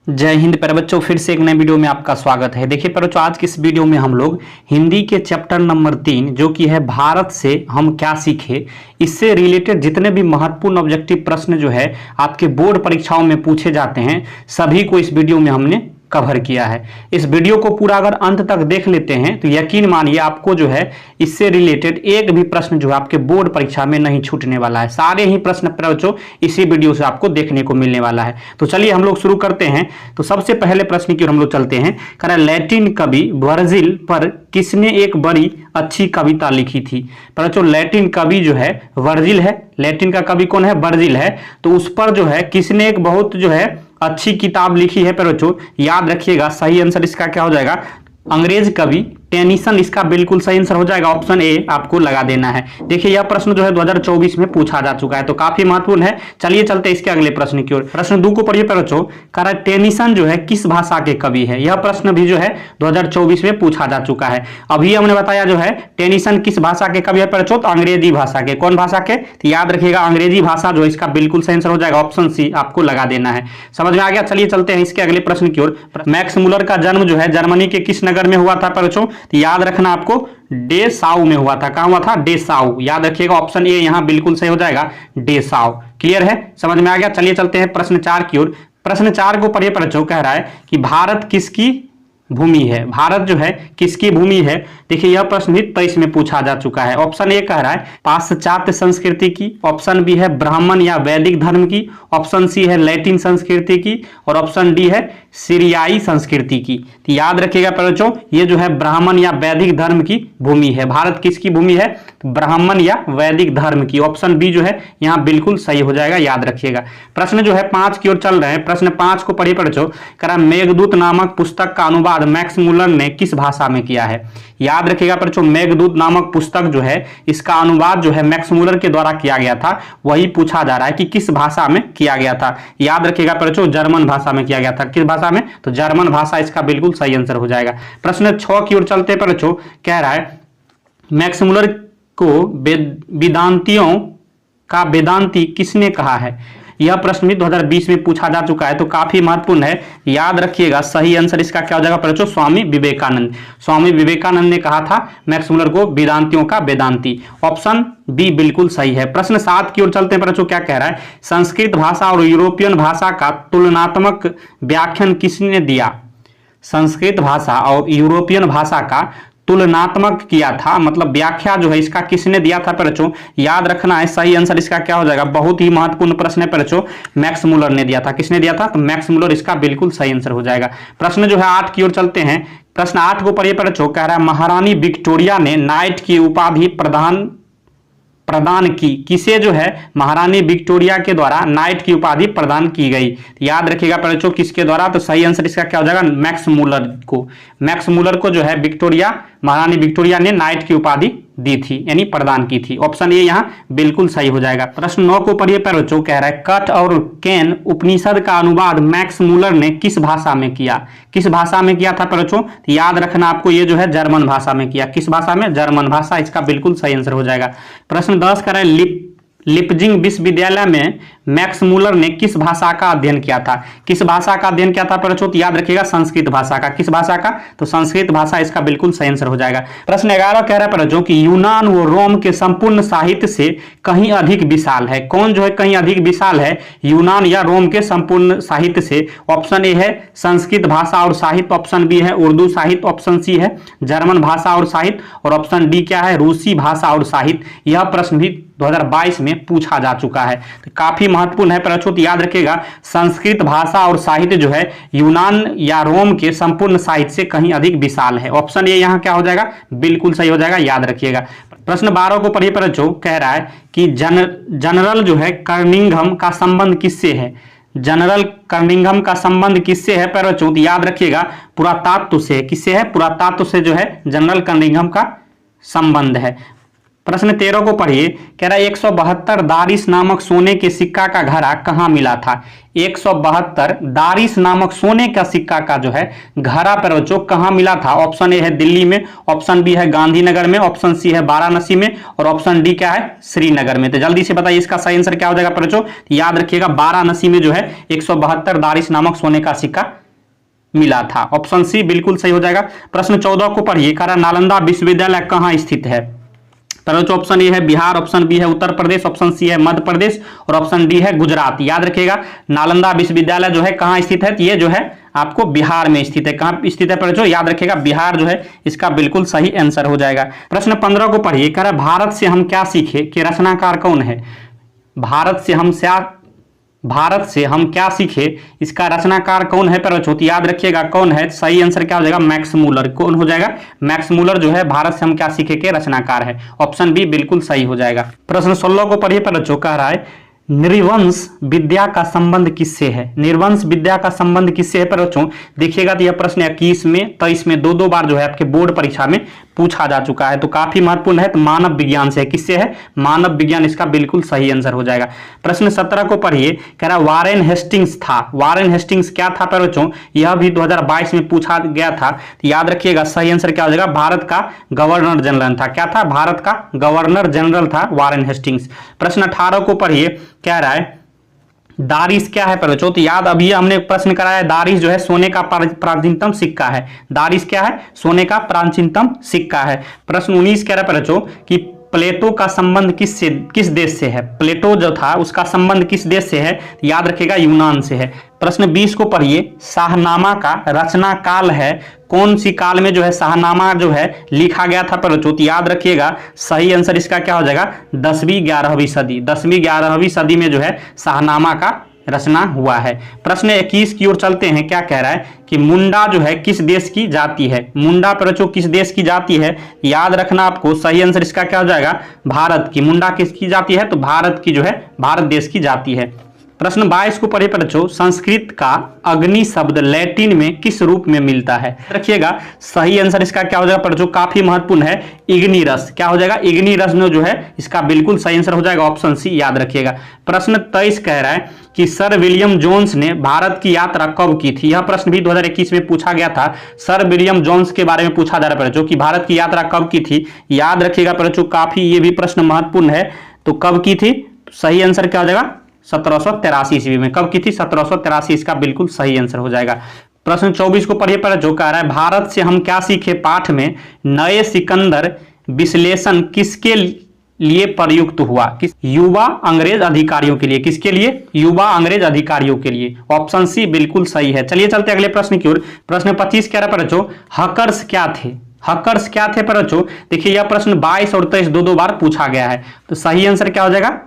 जय हिंद प्यारे बच्चों, फिर से एक नए वीडियो में आपका स्वागत है। देखिए प्यारे बच्चों, आज की इस वीडियो में हम लोग हिंदी के चैप्टर नंबर 3 जो कि है भारत से हम क्या सीखे, इससे रिलेटेड जितने भी महत्वपूर्ण ऑब्जेक्टिव प्रश्न जो है आपके बोर्ड परीक्षाओं में पूछे जाते हैं, सभी को इस वीडियो में हमने कवर किया है। इस वीडियो को पूरा अगर अंत तक देख लेते हैं तो यकीन मानिए आपको जो है इससे रिलेटेड एक भी प्रश्न जो है आपके बोर्ड परीक्षा में नहीं छूटने वाला है। सारे ही प्रश्न बच्चों इसी वीडियो से आपको देखने को मिलने वाला है। तो चलिए हम लोग शुरू करते हैं। तो सबसे पहले प्रश्न की ओर हम लोग चलते हैं। कह रहा है लैटिन कवि वर्जिल पर किसने एक बड़ी अच्छी कविता लिखी थी। बच्चों लैटिन कवि जो है वर्जिल है, लैटिन का कवि कौन है, वर्जिल है। तो उस पर जो है किसने एक बहुत जो है अच्छी किताब लिखी है। पर बच्चों याद रखिएगा सही आंसर इसका क्या हो जाएगा, अंग्रेज कवि टेनिसन इसका बिल्कुल सही आंसर हो जाएगा। ऑप्शन ए आपको लगा देना है। देखिए यह प्रश्न जो है 2024 में पूछा जा चुका है, तो काफी महत्वपूर्ण है। चलिए चलते इसके अगले प्रश्न की ओर। प्रश्न 2 को पढ़िए बच्चों। कह रहा है टेनिसन जो है किस भाषा के कवि है। यह प्रश्न भी जो है 2024 में पूछा जा चुका है। अभी हमने बताया जो है टेनिसन किस भाषा के कवि है बच्चों, तो अंग्रेजी भाषा के। कौन भाषा के, तो याद रखिएगा अंग्रेजी भाषा जो है इसका बिल्कुल सही आंसर हो जाएगा। ऑप्शन सी आपको लगा देना है। समझ में आ गया। चलिए चलते हैं इसके अगले प्रश्न की ओर। मैक्स मुलर का जन्म जो है जर्मनी के किस नगर में हुआ था बच्चों, तो याद रखना आपको डेसाउ में हुआ था। कहां हुआ था, डेसाउ। याद रखिएगा ऑप्शन ए यहां बिल्कुल सही हो जाएगा, डेसाउ। क्लियर है, समझ में आ गया। चलिए चलते हैं प्रश्न 4 की ओर। प्रश्न 4 को पढ़िए बच्चों। कह रहा है कि भारत किसकी भूमि है। भारत जो है किसकी भूमि है। देखिए यह प्रश्न भी 23 में पूछा जा चुका है। ऑप्शन ए कह रहा है पाश्चात्य संस्कृति की, ऑप्शन बी है ब्राह्मण या वैदिक धर्म की, ऑप्शन सी है लैटिन संस्कृति की, और ऑप्शन डी है सीरियाई संस्कृति की। तो याद रखिएगा बच्चों ये जो है ब्राह्मण या वैदिक धर्म की भूमि है। भारत किसकी भूमि है, ब्राह्मण या वैदिक धर्म की। ऑप्शन बी जो है यहाँ बिल्कुल सही हो जाएगा, याद रखिएगा। प्रश्न जो है 5 की ओर चल रहे हैं। प्रश्न 5 को पढ़िए बच्चों। कह रहा है मेघदूत नामक पुस्तक का अनुवाद मैक्स मुलर ने किस भाषा में किया है। याद रखिएगा बच्चों मेघदूत नामक पुस्तक जो है इसका अनुवाद जो है मैक्स मुलर के द्वारा किया गया था। वही पूछा जा रहा है कि किस भाषा में किया गया था। याद रखिएगा बच्चों जर्मन भाषा में किया गया था। किस भाषा में, तो जर्मन भाषा इसका बिल्कुल सही आंसर हो जाएगा। प्रश्न 6 की ओर चलते हैं बच्चों। कह रहा है मैक्स मुलर को वेदांतियों का वेदांती किसने कहा है। यह प्रश्न भी 2020 में पूछा जा चुका है, तो काफी महत्वपूर्ण है। याद रखिएगा सही आंसर इसका क्या हो जाएगा बच्चों, स्वामी विवेकानंद। स्वामी विवेकानंद ने कहा था मैक्स मुलर को वेदांतियों का वेदांती। ऑप्शन बी बिल्कुल सही है। प्रश्न 7 की ओर चलते हैं बच्चों। क्या कह रहा है संस्कृत भाषा और यूरोपियन भाषा का तुलनात्मक व्याख्यान किसने दिया। संस्कृत भाषा और यूरोपियन भाषा का तुलनात्मक किया था, मतलब व्याख्या जो है इसका किसने दिया था बच्चों। याद रखना है सही आंसर इसका क्या हो जाएगा, बहुत ही महत्वपूर्ण प्रश्न है बच्चों, मैक्स मुलर ने दिया था। किसने दिया था, तो मैक्स मुलर इसका बिल्कुल सही आंसर हो जाएगा। प्रश्न जो है 8 की ओर चलते हैं। प्रश्न 8 को पढ़िए बच्चों। कह रहा है महारानी विक्टोरिया ने नाइट की उपाधि प्रदान की किसे जो है महारानी विक्टोरिया के द्वारा नाइट की उपाधि प्रदान की गई। याद रखिएगा बच्चों किसके द्वारा, तो सही आंसर इसका क्या हो जाएगा, मैक्स मुलर को। मैक्स मुलर को जो है महारानी विक्टोरिया ने नाइट की उपाधि दी थी, यानी प्रदान की थी। ऑप्शन ए यहाँ बिल्कुल सही हो जाएगा। प्रश्न 9 को पढ़िए बच्चों। कह रहा है कठ और कैन उपनिषद का अनुवाद मैक्स मुलर ने किस भाषा में किया। किस भाषा में किया था बच्चों, याद रखना आपको ये जो है जर्मन भाषा में किया। किस भाषा में, जर्मन भाषा, इसका बिल्कुल सही आंसर हो जाएगा। प्रश्न 10 कह रहा है लिपजिंग विश्वविद्यालय में मैक्स मुलर ने किस भाषा का अध्ययन किया था। किस भाषा का अध्ययन किया था बच्चों, तो याद रखिएगा संस्कृत भाषा का। किस भाषा का, तो संस्कृत भाषा इसका बिल्कुल सही आंसर हो जाएगा। प्रश्न 11 कह रहा है बच्चों कि यूनान व रोम के संपूर्ण साहित्य से कहीं अधिक विशाल है। कौन जो है कहीं अधिक विशाल है, यूनान या रोम के संपूर्ण साहित्य से। ऑप्शन ए है संस्कृत भाषा और साहित्य, ऑप्शन बी है उर्दू साहित्य, ऑप्शन सी है जर्मन भाषा और साहित्य, और ऑप्शन डी क्या है, रूसी भाषा और साहित्य। यह प्रश्न भी 2022 में पूछा जा चुका है, तो काफी महत्वपूर्ण है बच्चों। तो याद रखिएगा संस्कृत भाषा और साहित्य जो है यूनान या रोम के संपूर्ण साहित्य से कहीं अधिक विशाल है। ऑप्शन ए यहाँ क्या हो जाएगा, बिल्कुल सही हो जाएगा, याद रखिएगा। प्रश्न 12 को पढ़िए बच्चों। कह रहा है कि जनरल जो है कर्निंघम का संबंध किससे है। जनरल कर्निंघम का संबंध किससे है बच्चों, तो याद रखिएगा पुरातत्व से। किससे है, पुरातत्व से जो है जनरल कर्निंघम का संबंध है। प्रश्न 13 को पढ़िए। कह रहा है 172 दारिस नामक सोने के सिक्का का घड़ा कहाँ मिला था। 172 दारिस नामक सोने का सिक्का का जो है घड़ा पर बच्चों कहाँ मिला था। ऑप्शन ए है दिल्ली में, ऑप्शन बी है गांधीनगर में, ऑप्शन सी है वाराणसी में और ऑप्शन डी क्या है श्रीनगर में। तो जल्दी से बताइए इसका सही आंसर क्या हो जाएगा बच्चों। याद रखिएगा वाराणसी में जो है 172 दारिस नामक सोने का सिक्का मिला था। ऑप्शन सी बिल्कुल सही हो जाएगा। प्रश्न 14 को पढ़िए। कह रहा नालंदा विश्वविद्यालय कहाँ स्थित है। तो ऑप्शन ए है बिहार, ऑप्शन बी है उत्तर प्रदेश, ऑप्शन सी है मध्य प्रदेश और ऑप्शन डी है गुजरात। याद रखिएगा नालंदा विश्वविद्यालय जो है कहाँ स्थित है, ये जो है आपको बिहार में स्थित है। कहाँ स्थित है बच्चों, याद रखिएगा बिहार जो है इसका बिल्कुल सही आंसर हो जाएगा। प्रश्न 15 को पढ़िए। कह रहा भारत से हम क्या सीखे कि रचनाकार कौन है। भारत से हम क्या सीखे इसका रचनाकार कौन है पर बच्चों याद रखिएगा कौन है। सही आंसर क्या हो जाएगा मैक्स मूलर। कौन हो जाएगा, मैक्स मूलर जो है भारत से हम क्या सीखे के रचनाकार है। ऑप्शन बी बिल्कुल सही हो जाएगा। प्रश्न 16 को पढ़िए पर बच्चों कह रहा है निर्वंश विद्या का संबंध किससे है। निर्वंश विद्या का संबंध किससे है पर बच्चों देखिएगा तो यह प्रश्न 21 में 23 में दो बार जो है आपके बोर्ड परीक्षा में पूछा जा चुका है, तो काफी महत्वपूर्ण है। तो मानव विज्ञान से है। किससे है, मानव विज्ञान, इसका बिल्कुल सही आंसर हो जाएगा। प्रश्न 17 को पढ़िए। कह रहा वारेन हेस्टिंग्स था। वारेन हेस्टिंग्स क्या था पर बच्चों, यह भी 2022 में पूछा गया था। तो याद रखिएगा सही आंसर क्या हो जाएगा, भारत का गवर्नर जनरल था। क्या था, भारत का गवर्नर जनरल था वारेन हेस्टिंग्स। प्रश्न 18 को पढ़िए। कह रहा है दारिस क्या है पर बच्चों, तो याद अभी हमने प्रश्न कराया दारिस जो है सोने का प्राचीनतम सिक्का है। दारिस क्या है, सोने का प्राचीनतम सिक्का है। प्रश्न 19 कह रहा है बच्चों कि प्लेटो का संबंध किस देश से है। प्लेटो जो था उसका संबंध किस देश से है, याद रखिएगा यूनान से है। प्रश्न 20 को पढ़िए। शाहनामा का रचना काल है, कौन सी काल में जो है शाहनामा जो है लिखा गया था पर बच्चों, याद रखिएगा सही आंसर इसका क्या हो जाएगा 10वीं 11वीं सदी। 10वीं 11वीं सदी में जो है शाहनामा का रचना हुआ है। प्रश्न 21 की ओर चलते हैं। क्या कह रहा है कि मुंडा जो है किस देश की जाति है। मुंडा पर बच्चों किस देश की जाति है, याद रखना आपको। सही आंसर इसका क्या हो जाएगा भारत की। मुंडा किसकी जाति है, तो भारत की जो है भारत देश की जाति है। प्रश्न 22 को पढ़े पर बच्चों संस्कृत का अग्नि शब्द लैटिन में किस रूप में मिलता है। रखिएगा सही आंसर इसका क्या हो जाएगा पर जो काफी महत्वपूर्ण है इग्निरस। क्या हो जाएगा, इग्निरस जो है इसका बिल्कुल सही आंसर हो जाएगा ऑप्शन सी। याद रखिएगा। प्रश्न 23 कह रहा है कि सर विलियम जोन्स ने भारत की यात्रा कब की थी। यह प्रश्न भी 2021 में पूछा गया था। सर विलियम जोन्स के बारे में पूछा जा रहा है कि भारत की यात्रा कब की थी। याद रखिएगा पर काफी ये भी प्रश्न महत्वपूर्ण है। तो कब की थी, सही आंसर क्या हो जाएगा 1783 ईस्वी में। कब की थी, 1783, इसका बिल्कुल सही आंसर हो जाएगा। प्रश्न 24 को पढ़िए पर जो कह रहा है भारत से हम क्या सीखे पाठ में नए सिकंदर विश्लेषण किसके लिए प्रयुक्त हुआ। किस युवा अंग्रेज अधिकारियों के लिए। किसके लिए, युवा अंग्रेज अधिकारियों के लिए। ऑप्शन सी बिल्कुल सही है। चलिए चलते अगले प्रश्न की ओर। प्रश्न 25 कह रहा है बच्चों हकर्स क्या थे। हकर्स क्या थे पर बच्चों, देखिए यह प्रश्न 22 और 23 दो बार पूछा गया है। तो सही आंसर क्या हो जाएगा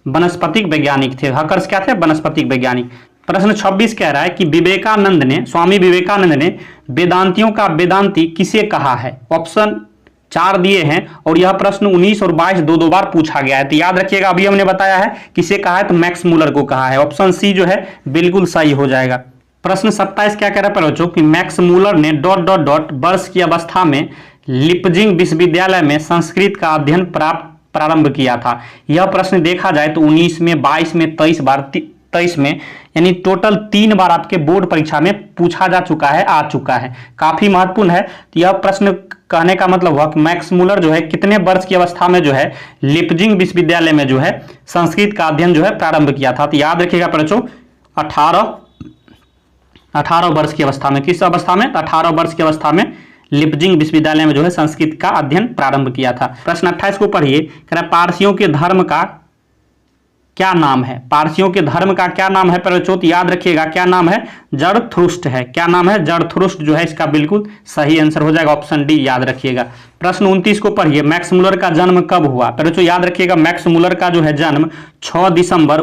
वनस्पतिक वैज्ञानिक थे। हकर्स क्या थे, वनस्पतिक वैज्ञानिक। प्रश्न 26 कह रहा है कि स्वामी विवेकानंद ने वेदांतियों का वेदांती किसे कहा है। ऑप्शन 4 दिए हैं और यह प्रश्न 19 और 22 दो बार पूछा गया है। तो याद रखिएगा अभी हमने बताया है किसे कहा है, तो मैक्स मूलर को कहा है। ऑप्शन सी जो है बिल्कुल सही हो जाएगा। प्रश्न 27 क्या कह रहा है बच्चों कि मैक्स मूलर ने ... वर्ष की अवस्था में लिपजिंग विश्वविद्यालय में संस्कृत का अध्ययन प्रारंभ किया था। यह प्रश्न देखा जाए तो 19 में 22 में 23 में यानी टोटल 3 बार आपके बोर्ड परीक्षा में पूछा जा चुका है, आ चुका है। काफी महत्वपूर्ण है। तो यह प्रश्न कहने का मतलब हुआ कि मैक्स मूलर जो है कितने वर्ष की अवस्था में जो है लिपजिंग विश्वविद्यालय में जो है संस्कृत का अध्ययन जो है प्रारंभ किया था। तो याद रखिएगा बच्चों 18 वर्ष की अवस्था में। किस अवस्था में, 18 वर्ष की अवस्था में लिपजिंग विश्वविद्यालय में जो है संस्कृत का अध्ययन प्रारंभ किया था। प्रश्न 28 को पढ़िए। कह रहा पारसियों के धर्म का क्या नाम है। पारसियों के धर्म का क्या नाम है पर बच्चों, याद रखिएगा क्या नाम है, जरथुष्ट्र है। क्या नाम है, जरथुष्ट्र जो है इसका बिल्कुल सही आंसर हो जाएगा ऑप्शन डी। याद रखिएगा। प्रश्न 29 को पढ़िए। मैक्स मूलर का जन्म कब हुआ पर बच्चों, याद रखिएगा मैक्स मूलर का जो है जन्म 6 दिसंबर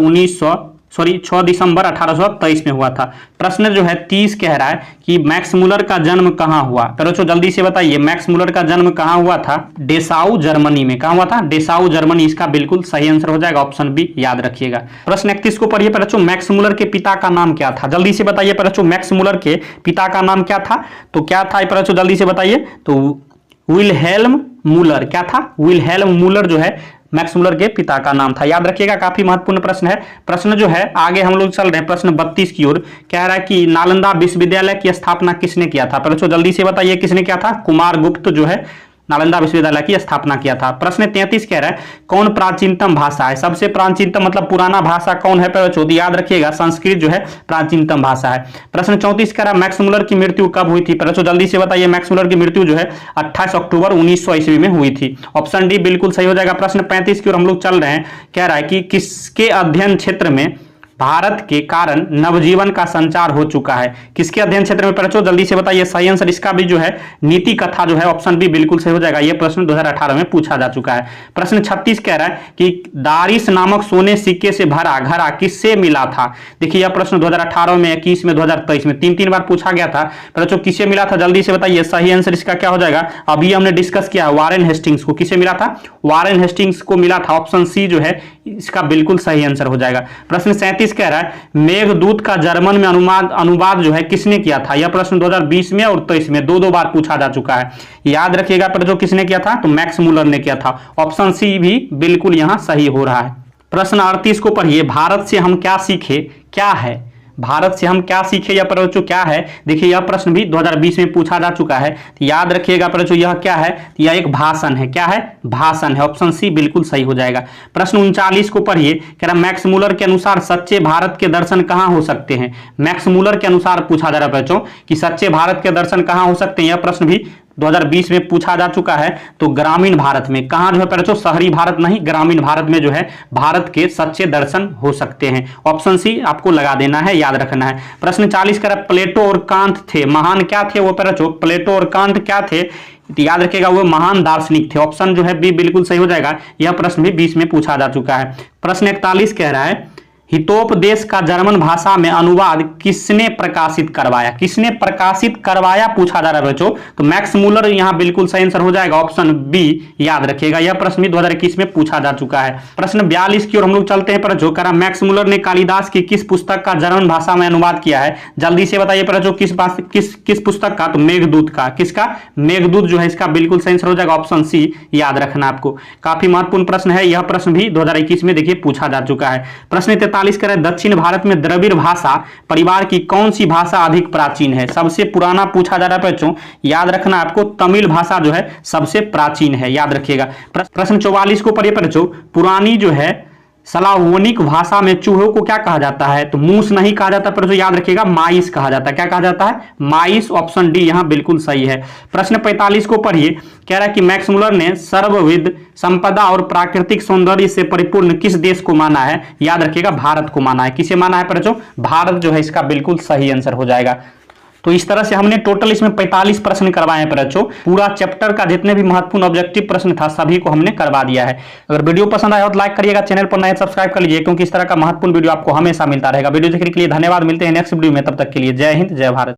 1823 में हुआ था। प्रश्न जो है 30 कह रहा है कि मैक्स मूलर का जन्म कहां हुआ। तो बच्चों जल्दी से बताइए मैक्स मूलर का जन्म कहां हुआ था। डेसाउ जर्मनी में। कहां हुआ था, डेसाउ जर्मनी, इसका बिल्कुल सही आंसर हो जाएगा ऑप्शन बी। याद रखिएगा। प्रश्न 31 को पढ़िए बच्चों। मैक्स मूलर के पिता का नाम क्या था। जल्दी से बताइए बच्चों मैक्स मूलर के पिता का नाम क्या था। तो क्या था बच्चों, जल्दी से बताइए। तो विल्हेल्म मूलर, क्या था? विल्हेल्म मूलर जो है मैक्स मूलर के पिता का नाम था। याद रखिएगा, काफी महत्वपूर्ण प्रश्न है। प्रश्न जो है आगे हम लोग चल रहे हैं प्रश्न 32 की ओर। कह रहा है कि नालंदा विश्वविद्यालय की स्थापना किसने किया था? पहले तो जल्दी से बताइए किसने किया था? कुमार गुप्त जो है नालंदा विश्वविद्यालय की स्थापना किया था। प्रश्न 33 कह रहा है कौन प्राचीनतम भाषा है? सबसे प्राचीनतम मतलब पुराना भाषा कौन है? पहले याद रखिएगा संस्कृत जो है प्राचीनतम भाषा है। प्रश्न 34 कह रहा है मैक्स मूलर की मृत्यु कब हुई थी? पहले जल्दी से बताइए, मैक्स मूलर की मृत्यु जो है 28 अक्टूबर 1900 ईस्वी में हुई थी। ऑप्शन डी बिल्कुल सही हो जाएगा। प्रश्न 35 की ओर हम लोग चल रहे हैं। कह रहा है कि किसके अध्ययन क्षेत्र में भारत के कारण नवजीवन का संचार हो चुका है? किसके अध्ययन क्षेत्र में? पढ़ो जल्दी से बताइए। सही आंसर इसका भी जो है नीति कथा जो है ऑप्शन बी बिल्कुल सही हो जाएगा। यह प्रश्न 2018 में पूछा जा चुका है। प्रश्न 36 कह रहा है कि दारिश नामक सोने सिक्के से भरा घड़ा किससे मिला था? देखिए यह प्रश्न 2018 में, 21 में, 2023 में तीन बार पूछा गया था। पढ़ो किससे मिला था? जल्दी से बताइए। सही आंसर इसका क्या हो जाएगा? अभी हमने डिस्कस किया वारेन हेस्टिंग्स को। किसे मिला था? वारेन हेस्टिंग्स को मिला था। ऑप्शन सी जो है इसका बिल्कुल सही आंसर हो जाएगा। प्रश्न 37 कह रहा है मेघदूत का जर्मन में अनुवाद जो है किसने किया था? यह प्रश्न 2020 में और 23 में दो बार पूछा जा चुका है। याद रखिएगा, पर जो किसने किया था? तो मैक्स मूलर ने किया था। ऑप्शन सी भी बिल्कुल यहां सही हो रहा है। प्रश्न 38 को पढ़िए। भारत से हम क्या सीखे? क्या है? भारत से हम क्या सीखे या प्रश्न क्या है? देखिए यह प्रश्न भी 2020 में पूछा जा चुका है। तो याद रखिएगा प्रश्न यह क्या है? यह एक भाषण है। क्या है? भाषण है। ऑप्शन सी बिल्कुल सही हो जाएगा। प्रश्न 39 को पढ़िए। कह रहा मैक्स मूलर के अनुसार सच्चे भारत के दर्शन कहां हो सकते हैं? मैक्स मूलर के अनुसार पूछा जा रहा है बच्चों कि सच्चे भारत के दर्शन कहां हो सकते हैं। यह प्रश्न भी 2020 में पूछा जा चुका है। तो ग्रामीण भारत में। कहां जो है बच्चों? शहरी भारत नहीं, ग्रामीण भारत में जो है भारत के सच्चे दर्शन हो सकते हैं। ऑप्शन सी आपको लगा देना है, याद रखना है। प्रश्न 40 का प्लेटो और कांत थे महान क्या थे? वो बच्चों प्लेटो और कांत क्या थे? याद रखिएगा वो महान दार्शनिक थे। ऑप्शन जो है बी बिल्कुल सही हो जाएगा। यह प्रश्न भी 20 में पूछा जा चुका है। प्रश्न 41 कह रहा है हितोपदेश का जर्मन भाषा में अनुवाद किसने प्रकाशित करवाया? किसने प्रकाशित करवाया पूछा जा रहा है बच्चों। तो मैक्स मूलर यहां बिल्कुल सही आंसर हो जाएगा। ऑप्शन बी याद रखिएगा। यह प्रश्न भी 2021 में पूछा जा चुका है। प्रश्न 42 की ओर हम लोग चलते हैं। पर जो करा मैक्स मूलर ने कालिदास की किस पुस्तक का जर्मन भाषा में अनुवाद किया है? जल्दी से बताइए पर जो किस पुस्तक का? तो मेघदूत का। किसका? मेघदूत जो है इसका बिल्कुल सही आंसर हो जाएगा। ऑप्शन सी याद रखना आपको। काफी महत्वपूर्ण प्रश्न है। यह प्रश्न भी 2021 में देखिए पूछा जा चुका है। प्रश्न 43 करें दक्षिण भारत में द्रविड़ भाषा परिवार की कौन सी भाषा अधिक प्राचीन है? सबसे पुराना पूछा जा रहा है बच्चों। याद रखना आपको तमिल भाषा जो है सबसे प्राचीन है। याद रखिएगा। प्रश्न 44 को पढ़िए बच्चों। पुरानी जो है स्लावोनिक भाषा में चूहों को क्या कहा जाता है? तो मूस नहीं कहा जाता, पर जो याद रखिएगा माइस कहा जाता है। क्या कहा जाता है? माइस। ऑप्शन डी यहां बिल्कुल सही है। प्रश्न 45 को पढ़िए। कह रहा है कि मैक्स मूलर ने सर्वविध संपदा और प्राकृतिक सौंदर्य से परिपूर्ण किस देश को माना है? याद रखिएगा भारत को माना है। किसे माना है बच्चों? भारत जो है इसका बिल्कुल सही आंसर हो जाएगा। तो इस तरह से हमने टोटल इसमें 45 प्रश्न करवाए हैं बच्चों। पूरा चैप्टर का जितने भी महत्वपूर्ण ऑब्जेक्टिव प्रश्न था सभी को हमने करवा दिया है। अगर वीडियो पसंद आया हो तो लाइक करिएगा, चैनल पर नए सब्सक्राइब कर लीजिए, क्योंकि इस तरह का महत्वपूर्ण वीडियो आपको हमेशा मिलता रहेगा। वीडियो देखने के लिए धन्यवाद। मिलते हैं नेक्स्ट वीडियो में, तब तक के लिए जय हिंद, जय भारत।